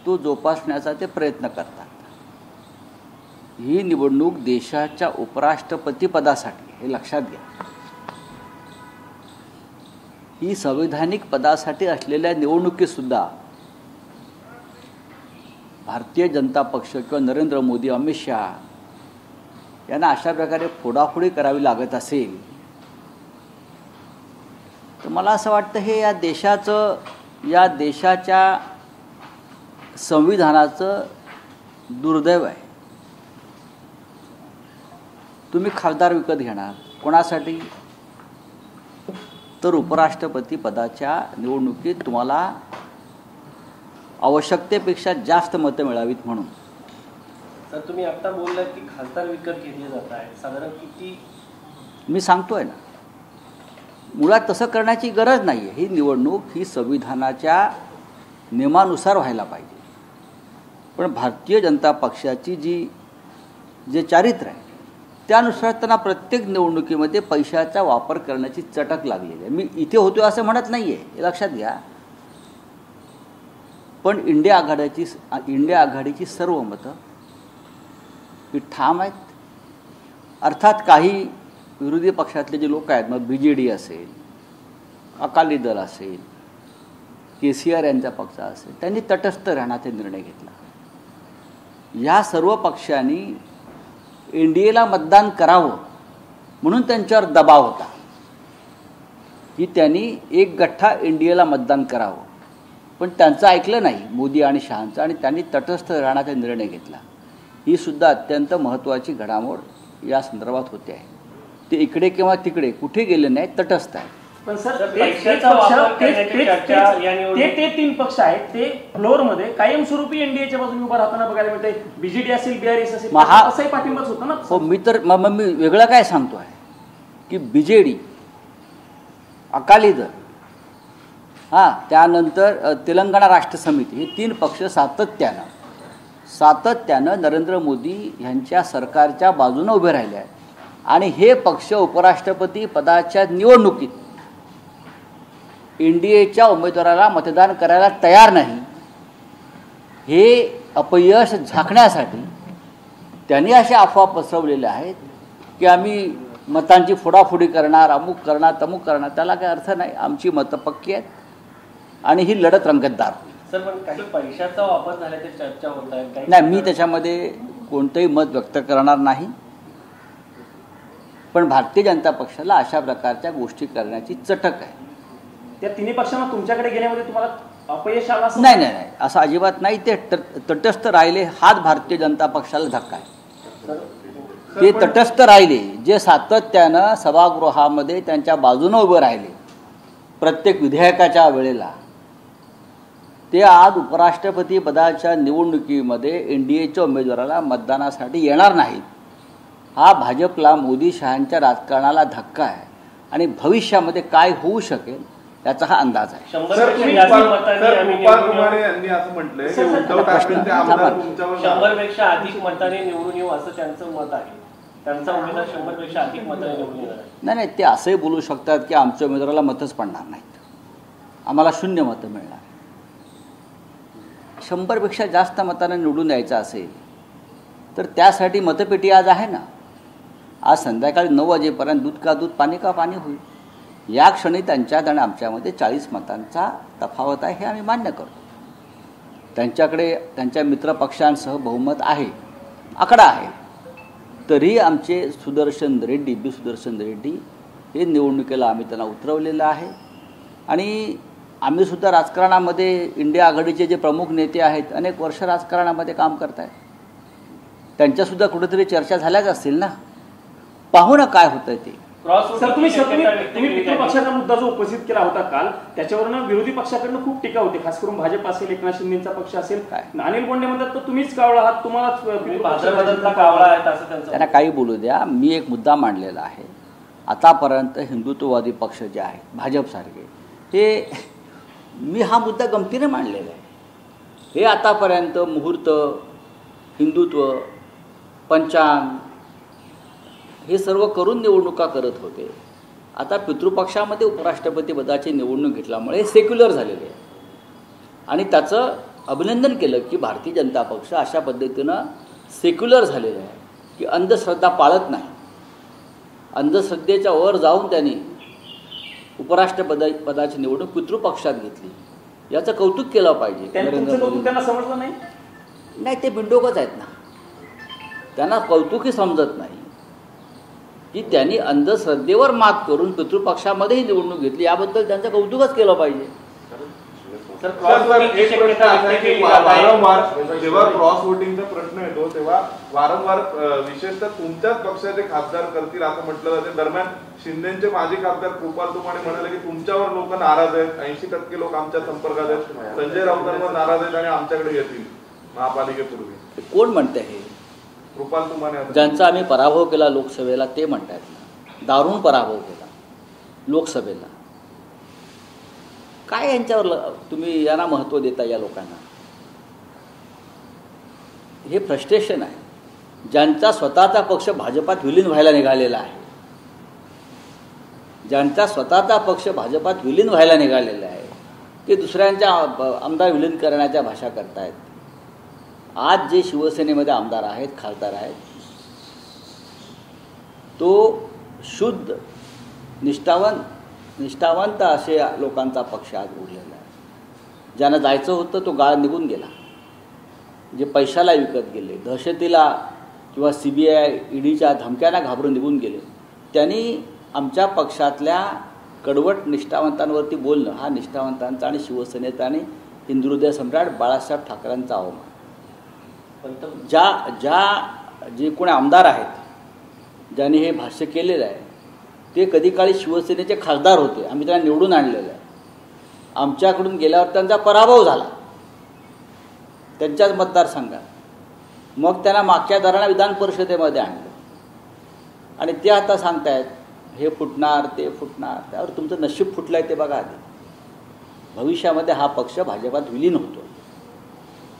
तो जोपासण्याचा ते प्रयत्न करतात. ही निवडणूक देशाच्या उपराष्ट्रपती पदासाठी, हे लक्षात घ्या, ही संवैधानिक पदासाठी असलेल्या निवडणुकीसुद्धा भारतीय जनता पक्ष किंवा नरेंद्र मोदी, अमित शहा यांना अशा प्रकारे फोडाफोडी करावी लागत असेल तर मला असं वाटतं हे या देशाच्या संविधानाचं दुर्दैव आहे. तुम्ही खासदार विकत घेणार कोणासाठी? तर उपराष्ट्रपती पदाच्या निवडणुकीत तुम्हाला आवश्यकतेपेक्षा जास्त मतं मिळावीत म्हणून. सर, तुम्ही आता बोललात की खासदार विकत घेतले जात आहेत, साधारण किती? मी सांगतोय ना, मुळात तसं करण्याची गरज नाही आहे. ही निवडणूक ही संविधानाच्या नियमानुसार व्हायला पाहिजे. पण भारतीय जनता पक्षाची जे चारित्र्य आहे त्यानुसार त्यांना प्रत्येक निवडणुकीमध्ये पैशाचा वापर करण्याची चटक लागलेली आहे. मी इथे होतो असं म्हणत नाही आहे, हे लक्षात घ्या. पण इंडिया आघाडीची सर्व मतं ही ठाम आहेत. अर्थात काही विरोधी पक्षातले जे लोक आहेत, मग BJD असेल, अकाली दल असेल, KCR यांचा पक्ष असेल, त्यांनी तटस्थ राहण्याचा निर्णय घेतला. या सर्व पक्षांनी NDAला मतदान करावं म्हणून त्यांच्यावर दबाव होता की त्यांनी एक गठ्ठा NDAला मतदान करावं. पण त्यांचं ऐकलं नाही मोदी आणि शहांचं, आणि त्यांनी तटस्थ राहण्याचा निर्णय घेतला. ही सुद्धा अत्यंत महत्त्वाची घडामोड या संदर्भात होते आहे. ते इकडे किंवा तिकडे कुठे गेले नाही, तटस्थ आहे. पण सर, ते तीन पक्ष आहेत, ते फ्लोअरमध्ये कायमस्वरूपी NDAच्या बाजूने उभा राहताना बघायला मिळते. BJD असेल, BRS असेल, असाही पाठिंबाच होता ना. हो, मी वेगळं काय सांगतो आहे की BJD, अकाली दल, त्यानंतर तेलंगणा राष्ट्र समिती, हे तीन पक्ष सातत्यानं नरेंद्र मोदी यांच्या सरकारच्या बाजूने उभे राहिले आहेत. आणि हे पक्ष उपराष्ट्रपती पदाच्या निवडणुकीत NDAच्या उमेदवाराला मतदान करायला तयार नाही. हे अपयश झाकण्यासाठी त्यांनी अशा अफवा पसरवलेल्या आहेत की आम्ही मतांची फोडाफोडी करणार, अमुक करणार, तमुक करणार. त्याला काही अर्थ नाही. आमची मतं पक्की आहेत आणि ही लढत रंगतदार होईल. सर, पण काही पैशाचा वापर झाल्याची चर्चा होत आहे. नाही, मी त्याच्यामध्ये कोणतंही मत व्यक्त करणार नाही. पण भारतीय जनता पक्षाला अशा प्रकारच्या गोष्टी करण्याची चटक आहे. त्या तिन्ही पक्षांना तुमच्याकडे गेल्यामध्ये तुम्हाला अपयश आला? नाही, असं अजिबात नाही. ते तटस्थ राहिले, हाच भारतीय जनता पक्षाला धक्का आहे. ते तटस्थ राहिले, जे सातत्यानं सभागृहामध्ये त्यांच्या बाजूने उभे राहिले प्रत्येक विधेयकाच्या वेळेला, ते आज उपराष्ट्रपती पदाच्या निवडणुकीमध्ये NDAच्या उमेदवाराला मतदानासाठी येणार नाहीत. हा भाजपला, मोदी शहांच्या राजकारणाला धक्का आहे आणि भविष्यामध्ये काय होऊ शकेल याचा हा अंदाज आहे. 100 पेक्षा अधिक मताने निवडून येऊ असं त्यांचं मत आहे. त्यांचा उमेदवार 100 पेक्षा अधिक मताने निवडून येणार. नाही, ते असंही बोलू शकतात की आमच्या उमेदवाराला मतच पडणार नाहीत, आम्हाला 0 मतं मिळणार. 100 पेक्षा जास्त मताने निवडून यायचं असेल तर त्यासाठी मतपेटी आज आहे ना. आज संध्याकाळी 9 वाजेपर्यंत दूध का दूध, पाणी का पाणी होईल. या क्षणी त्यांच्यात आणि आमच्यामध्ये 40 मतांचा तफावत आहे, हे आम्ही मान्य करतो. त्यांच्याकडे त्यांच्या मित्रपक्षांसह बहुमत आहे, आकडा आहे. तरी आमचे सुदर्शन रेड्डी हे निवडणुकीला आम्ही त्यांना उतरवलेलं आहे. आणि आम्हीसुद्धा राजकारणामध्ये, इंडिया आघाडीचे जे प्रमुख नेते आहेत अनेक वर्ष राजकारणामध्ये काम करत आहेत. त्यांच्यासुद्धा कुठेतरी चर्चा झाल्याच असतील ना. पाहू ना काय होतं ते. सर, तुम्ही मित्रपक्षाचा मुद्दा जो उपस्थित केला होता काल, त्याच्यावरनं विरोधी पक्षाकडनं खूप टीका होते, खास करून भाजप असेल, एकनाथ शिंदेचा पक्ष असेल. अनिल बोंडे म्हणतात तर तुम्हीच कावळा आहात, तुम्हालाच कावळा आहेत असं त्यांना काही बोलू द्या. मी एक मुद्दा मांडलेला आहे. आतापर्यंत हिंदुत्ववादी पक्ष जे आहेत भाजपसारखे, हे मी हा मुद्दा गमतीने मांडलेला आहे. हे आतापर्यंत मुहूर्त, हिंदुत्व, पंचांग हे सर्व करून निवडणुका करत होते. आता पितृपक्षामध्ये उपराष्ट्रपती पदाची निवडणूक घेतल्यामुळे सेक्युलर झालेले आहे आणि त्याचं अभिनंदन केलं की भारतीय जनता पक्ष अशा पद्धतीनं सेक्युलर झालेलं आहे की अंधश्रद्धा पाळत नाही. अंधश्रद्धेच्या वर जाऊन त्यांनी उपराष्ट्रपदाची निवडणूक पितृपक्षात घेतली. याचं कौतुक केलं पाहिजे. त्यांना समजलं नाही. नाही, ते बिंडोकच आहेत ना. त्यांना कौतुकही समजत नाही की त्यांनी अंधश्रद्धेवर मात करून पितृपक्षामध्येही निवडणूक घेतली. याबद्दल त्यांचं कौतुकच केलं पाहिजे. एक प्रश्न असा आहे की वारंवार जेव्हा क्रॉस वोटिंगचा प्रश्न येतो तेव्हा वारंवार विशेषतः तुमच्याच पक्षाचे खासदार करतील असं म्हटलं जाते. दरम्यान शिंदेचे माजी खासदार कृपाल तुमाने म्हणाले की तुमच्यावर लोक नाराज आहेत, 80% लोक आमच्या संपर्कात आहेत, संजय राऊतांवर नाराज आहेत आणि आमच्याकडे येतील महापालिकेपूर्वी. कोण म्हणते हे? कृपाल तुमाने. ज्यांचा आम्ही पराभव केला लोकसभेला ते म्हणतात ना. दारुण पराभव केला लोकसभेला. काय यांच्यावर तुम्ही यांना महत्त्व देता? या लोकांना हे फ्रस्ट्रेशन आहे. ज्यांचा स्वतःचा पक्ष भाजपात विलीन व्हायला निघालेला आहे, ज्यांचा स्वतःचा पक्ष भाजपात विलीन व्हायला निघालेला आहे, ते दुसऱ्यांच्या आमदार विलीन करण्याच्या भाषा करतायत. आज जे शिवसेनेमध्ये आमदार आहेत, खासदार आहेत, तो शुद्ध निष्ठावंत असे लोकांचा पक्ष आज उरलेला आहे. ज्यांना जायचं होतं तो गाळ निघून गेला. जे पैशाला विकत गेले, दहशतीला किंवा CBI EDच्या धमक्यांना घाबरून निघून गेले, त्यांनी आमच्या पक्षातल्या कडवट निष्ठावंतांवरती बोलणं हा निष्ठावंतांचा आणि शिवसेनेचा आणि हिंदुहृदय सम्राट बाळासाहेब ठाकरेंचा अवमान. जे कोणी आमदार आहेत ज्यांनी हे भाष्य केलेलं आहे ते कधी काळी शिवसेनेचे खासदार होते. आम्ही त्यांना निवडून आणलेलं आहे. आमच्याकडून गेल्यावर त्यांचा पराभव झाला त्यांच्याच मतदारसंघात. मग त्यांना मागच्या दाराला विधान परिषदेमध्ये आणलं आणि ते आता सांगतायत हे फुटणार ते फुटणार. त्यावर तुमचं नशीब फुटलं आहे ते बघा आधी. भविष्यामध्ये हा पक्ष भाजपात विलीन होतो.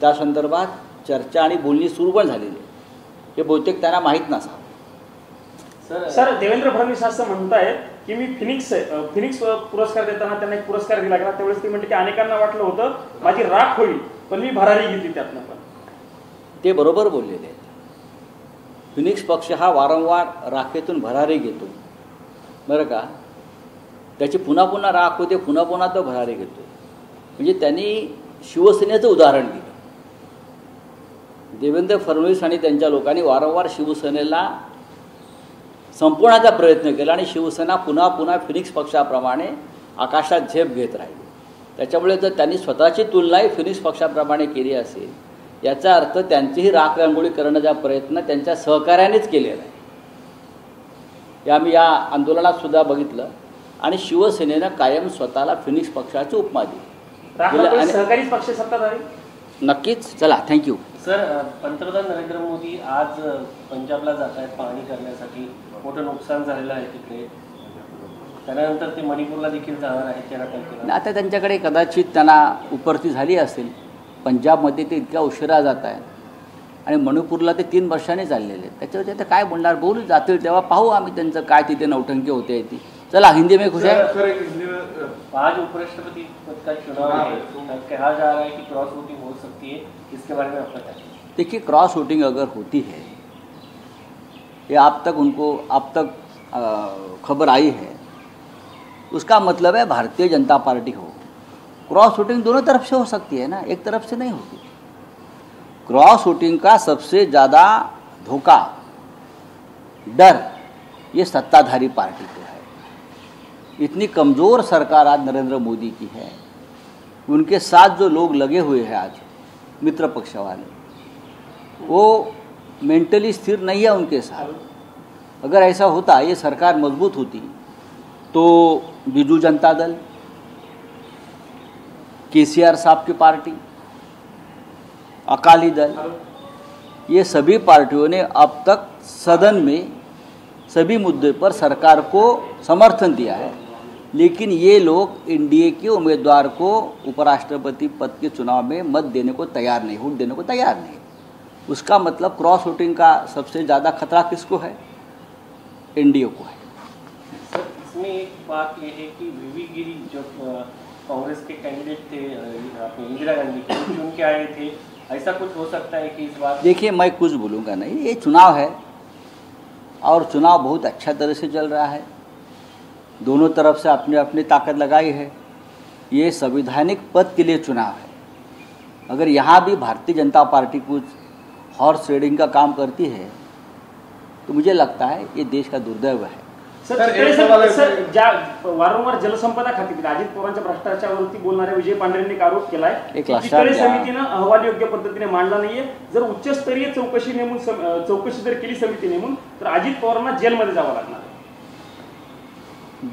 त्या संदर्भात चर्चा आणि बोलणी सुरू पण झालेली आहे. हे बहुतेक त्यांना माहीत नसावं. सर देवेंद्र फडणवीस असं म्हणतायत की मी फिनिक्स पुरस्कार देताना त्यांना एक पुरस्कार दिला गेला. त्यावेळेस ते म्हणते की अनेकांना वाटलं होतं माझी राख होईल पण मी भरारी घेतली त्यातनं. पण ते बरोबर बोललेले आहेत. फिनिक्स पक्ष हा वारंवार राखेतून भरारी घेतो बरं का. त्याची पुन्हा पुन्हा राख होते, पुन्हा पुन्हा तो भरारी घेतो. म्हणजे त्यांनी शिवसेनेचं उदाहरण दिलं. देवेंद्र फडणवीस आणि त्यांच्या लोकांनी वारंवार शिवसेनेला संपवण्याचा प्रयत्न केला आणि शिवसेना पुन्हा पुन्हा फिनिक्स पक्षाप्रमाणे आकाशात झेप घेत राहिली. त्याच्यामुळे जर त्यांनी स्वतःची तुलनाही फिनिक्स पक्षाप्रमाणे केली असेल याचा अर्थ त्यांचीही राख रांगोळी करण्याचा प्रयत्न त्यांच्या सहकार्यानेच केलेला आहे. हे आम्ही या आंदोलनात सुद्धा बघितलं. आणि शिवसेनेनं कायम स्वतःला फिनिक्स पक्षाची उपमा दिली. सहकारी पक्ष सत्ताधारी नक्कीच. चला, थँक्यू. सर, पंतप्रधान नरेंद्र मोदी आज पंजाबला जात आहेत पाहणी करण्यासाठी. मोठं नुकसान झालेलं आहे तिकडे. त्यानंतर ते मणिपूरला देखील जाणार आहेत 13 तारखेला. आता त्यांच्याकडे कदाचित त्यांना उपरती झाली असेल. पंजाबमध्ये ते इतक्या उशिरा जात आहे आणि मणिपूरला ते 3 वर्षांनी चाललेले. त्याच्यावर ते काय बोलणार, बोलू जातील तेव्हा पाहू आम्ही त्यांचं काय तिथे नौटंकी होते ती. चला, हिंदी में खुश है. आज उपराष्ट्रपति पद का चुनाव है, कहा जा रहा है कि क्रॉस वोटिंग हो सकती है. इसके बारे में आपका क्या? देखिए, क्रॉस वोटिंग अगर होती है, ये अब तक खबर आई है, उसका मतलब है भारतीय जनता पार्टी हो. क्रॉस वोटिंग दोनों तरफ से हो सकती है ना, एक तरफ से नहीं होती. क्रॉस वोटिंग का सबसे ज़्यादा धोखा, डर ये सत्ताधारी पार्टी को है. इतनी कमज़ोर सरकार आज नरेंद्र मोदी की है. उनके साथ जो लोग लगे हुए हैं आज मित्र पक्ष वाले, वो मेंटली स्थिर नहीं है उनके साथ. अगर ऐसा होता, ये सरकार मजबूत होती, तो बिजू जनता दल, केसीआर साहब की पार्टी, अकाली दल, ये सभी पार्टियों ने अब तक सदन में सभी मुद्दे पर सरकार को समर्थन दिया है. लेकिन ये लोग एनडीए के उम्मीदवार को उपराष्ट्रपति पद के चुनाव में मत देने को तैयार नहीं, वोट देने को तैयार नहीं. उसका मतलब क्रॉस वोटिंग का सबसे ज़्यादा खतरा किसको है? एनडीए को है. सर, इसमें एक बात ये है कि वीवी गिरी जो कांग्रेस के कैंडिडेट थे अपने इंदिरा गांधी के, चुन के आए थे, ऐसा कुछ हो सकता है कि इस बार? देखिए, मैं कुछ बोलूँगा नहीं, ये चुनाव है और चुनाव बहुत अच्छा तरह से चल रहा है, दोनों तरफ से अपने अपनी ताकत लगाई है। ये संवैधानिक पद के लिए चुनाव है। अगर यहाँ भी भारतीय जनता पार्टी कुछ हॉर्स ट्रेडिंग का काम करती है तो मुझे लगता है ये देश का दुर्दैव है। सर ज्या वारंवार जलसंपदा खात्यातील अजित पवारांच्या भ्रष्टाचारावरती बोलणाऱ्या विजय पांढरेंनी एक आरोप केलाय की चितळे समितीनं अहवाल योग्य पद्धतीने मांडला नाहीये। जर उच्चस्तरीय चौकशी नेमून चौकशी जर केली समिती नेमून तर अजित पवारांना जेलमध्ये जावं लागणार आहे।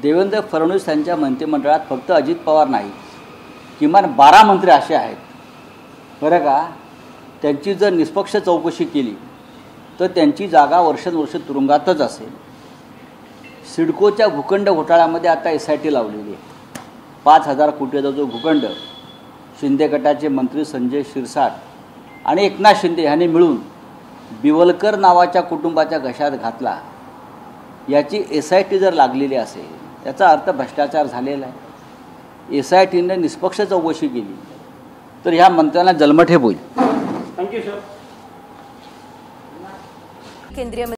देवेंद्र फडणवीस यांच्या मंत्रिमंडळात फक्त अजित पवार नाही, किमान 12 मंत्री असे आहेत बरं का, त्यांची जर निष्पक्ष चौकशी केली तर त्यांची जागा वर्षानुवर्ष तुरुंगातच असेल। सिडकोच्या भूखंड घोटाळ्यामध्ये आता SIT लावलेली आहे। 5,000 कोटीचा जो भूखंड शिंदे गटाचे मंत्री संजय शिरसाट आणि एकनाथ शिंदे यांनी मिळून बिवलकर नावाच्या कुटुंबाच्या घशात घातला, याची SIT जर लागलेली असेल याचा अर्थ भ्रष्टाचार झालेला आहे। SITने निष्पक्ष चौकशी केली तर ह्या मंत्र्यांना जन्मठेप होईल। Thank you sir. केंद्रीय